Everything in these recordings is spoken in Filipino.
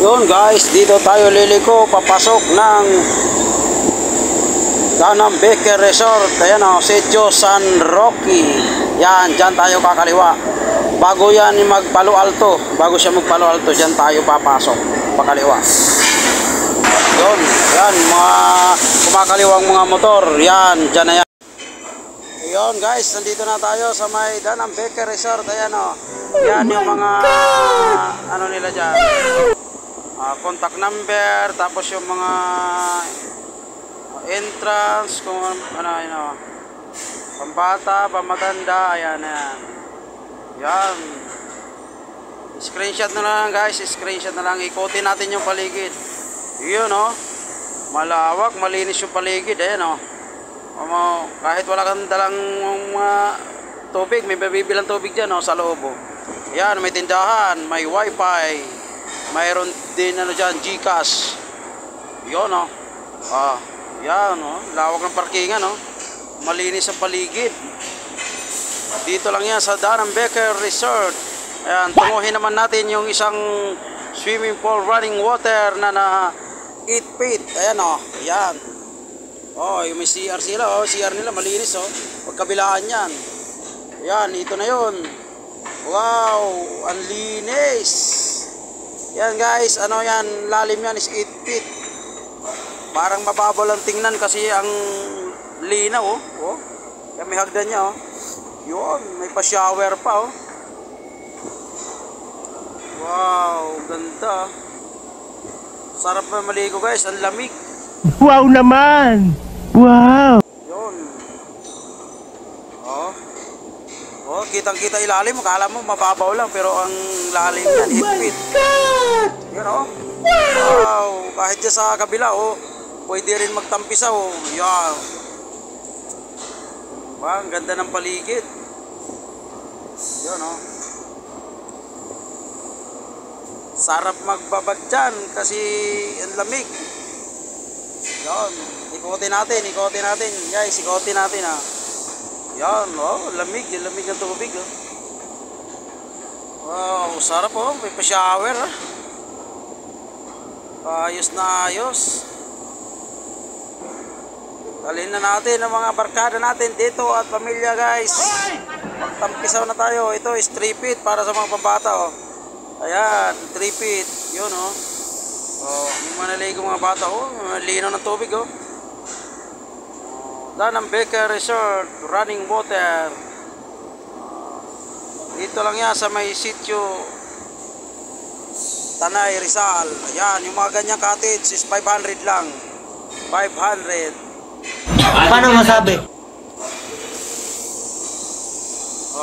Yun guys, dito tayo liliko papasok ng Danam Baker Resort. Ayan o, Sitio San Roque. Yan, dyan tayo kakaliwa. Bago yan magpalo alto, bago siya magpalo alto, dyan tayo papasok pakaliwa. Yun, yan, mga kumakaliwang mga motor. Yan, dyan na yan. Yun guys, nandito na tayo sa may Danam Baker Resort. Ayan o, yan yung mga ano nila dyan, contact number, tapos yung mga entrance, kung ano, pambata, pamatanda, ayan, ayan. Yan. Screenshot na lang guys, screenshot na lang. Ikutin natin yung paligid. Yun o, malawak, malinis yung paligid. Ayan o, kahit wala kang dalang tubig, may babibilang tubig dyan o, sa loob o. Yan, may tindahan, may wifi, mayroon din ano dyan, Gcash. Yun o. Yan o, lawak ng parkingan o. Malinis ang paligid. Dito lang yan sa Danam Baker Resort. Ayan, tunguhin naman natin yung isang swimming pool, running water na 8 feet. Ayan o, ayan. Yung may CR sila o, CR nila malinis o. Pagkabilaan yan. Ayan, ito na yun. Wow, ang linis. Yan guys, ano yan, lalim yan is 8 feet. Parang mababaw lang tingnan kasi ang linaw oh. Yan, may hagdan niya oh. Yun, may pa-shower pa oh. Wow, ganda. Sarap na maligo guys, ang lamig. Wow naman. Wow. Yun. Kitang-kita ilalim, akala mo mababaw lang pero ang lalim yan, 8 feet. Yun oh. Wow, kahit dyan sa kabila oh, pwede rin magtampisa oh. Yan. Wow, ang ganda ng paligid. Yun oh. Sarap magbabad dyan kasi ang lamig. Yan. Ikotin natin guys, ikotin natin ah. Yan oh, lamig ng tubig oh. Wow, sarap oh, may pa-shower ah. Ayos na ayos. Dalhin na natin ang mga barkada natin dito at pamilya guys. Magtampisaw na tayo. Ito is 3 feet para sa mga pambata oh. Ayan, 3 feet. Yun oh. Yung manaligo mga bata oh, linaw ng tubig oh. Danam Baker Resort, running water. Dito lang yan sa may sitio Tanay, Rizal. Ayan, yung mga ganyang cottage is 500 lang. 500. Paano masabi?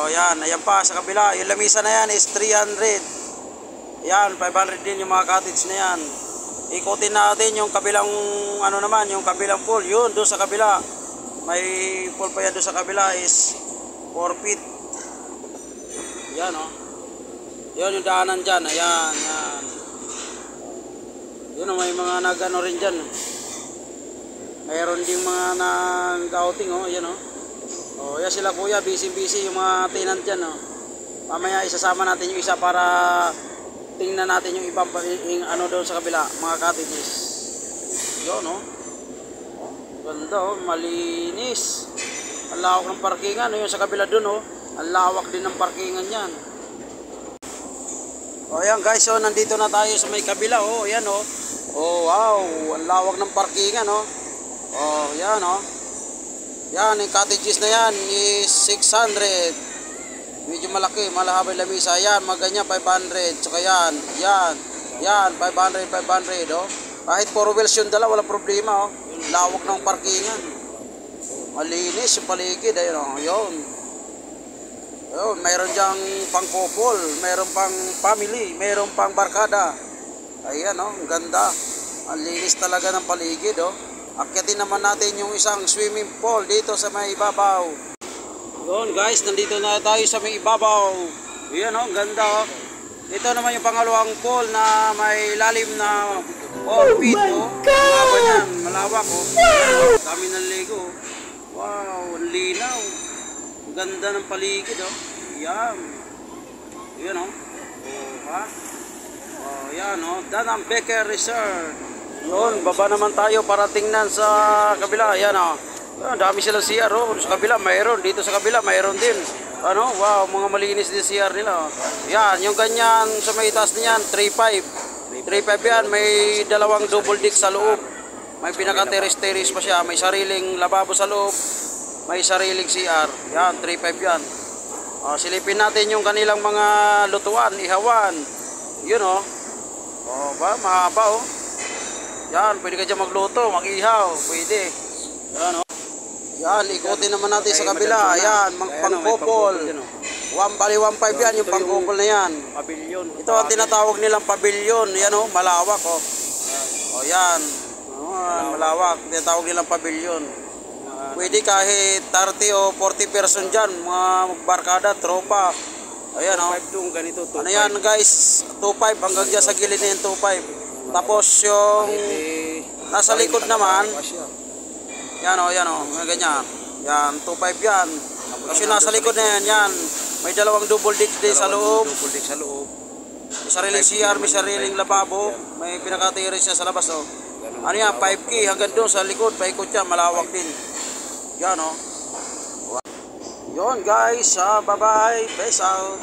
Yan, ayan pa sa kabila. Yung lamisa na yan is 300. Yan, 500 din yung mga cottage na yan. Ikutin natin yung kabilang ano naman, yung kabilang pool. Yun, doon sa kabila. May pool pa yan doon sa kabila is 4 feet. Yan oh. Yun yung daanan dyan. Ayan, yan. Yun oh, may mga nag-ano rin dyan. Mayroon ding mga nag-outing oh. Yan oh. Yan sila kuya, busy yung mga tenant dyan oh. Mamaya isasama natin yung isa para tingnan natin yung ibang ano doon sa kabila, mga cottages. Yun oh. Ganda oh, malinis. Ang lawak ng parkingan oh, yung sa kabila doon oh. Ang lawak din ng parkingan yan. Ayan guys, so nandito na tayo sa may kabila oh, ayan oh. Wow, ang lawak ng parkingan oh. Yan oh. Yan, yung cottages na yan is 600. Medyo malaki, malahaba yung lamisa. Yan, mga ganyan 500. Tsaka yan, 500 oh. Kahit 4 wheels yung dala, walang problema oh. Yung lawak ng parkingan. Malinis yung paligid, ayun oh. Yun, mayroon dyang pang couple, mayroon pang family, mayroon pang barkada. Ayan oh, ang ganda. Ang linis talaga ng paligid oh. Akyatin naman natin yung isang swimming pool dito sa may ibabaw. Yun guys, nandito na tayo sa may ibabaw. Ayan oh, ang ganda oh. Ito naman yung pangalawang pool na may lalim na 4 feet oh. Malawak yan, malawak oh. Dami ng ligo oh. Wow, ang linaw. Ganda ng paligid oh. Yan. Yan oh. Ha? Oh, yan oh. Danang Becker Resort. Yun, baba naman tayo para tingnan sa kabila. Yan oh. Yan, dami silang CR oh. Sa kabila mayroon, dito sa kabila mayroon din. Ano? Wow, mga malinis din CR nila. Oh. Yan, yung ganyan sa may taas niyan, 3.5. 3.5 yan, may dalawang double deck sa loob. May pinaka-terrace pa siya, may sariling lababo sa loob, may sariling CR. Yan, 3.5 yan. Silipin natin yung kanilang mga lutuan, ihawan. Yun oh. Oh, ba, mahaba oh. Yan, pwede ka dyan magluto, mag-ihaw, pwede. Yan oh. Yan, ikutin naman natin sa kabila. Yan, pang-couple. 1.5 yan, yung pang-couple na yan. Pavilion. Ito ang tinatawag nilang pavilion. Yan oh, malawak oh. Oh, yan. Malawak, tinatawag nilang pavilion. Pwede kahit 30 o 40 person dyan, mga barkada, tropa. Ayan o. Yung ganito, Ano yan guys, 2.5 hanggang dyan sa gilid na yung 2.5. Tapos yung nasa likod naman, yan o, ganyan. Yan, 2.5 yan. Tapos yung nasa likod na yan, yan. May dalawang double deck din sa loob. Double deck sa loob. May sariling CR, may sariling lababo. May pinaka-terrace siya sa labas o. Ano yan, 5K hanggang doon sa likod, paikot yan, malawak din. Yan o. Yun guys, bye bye, peace out.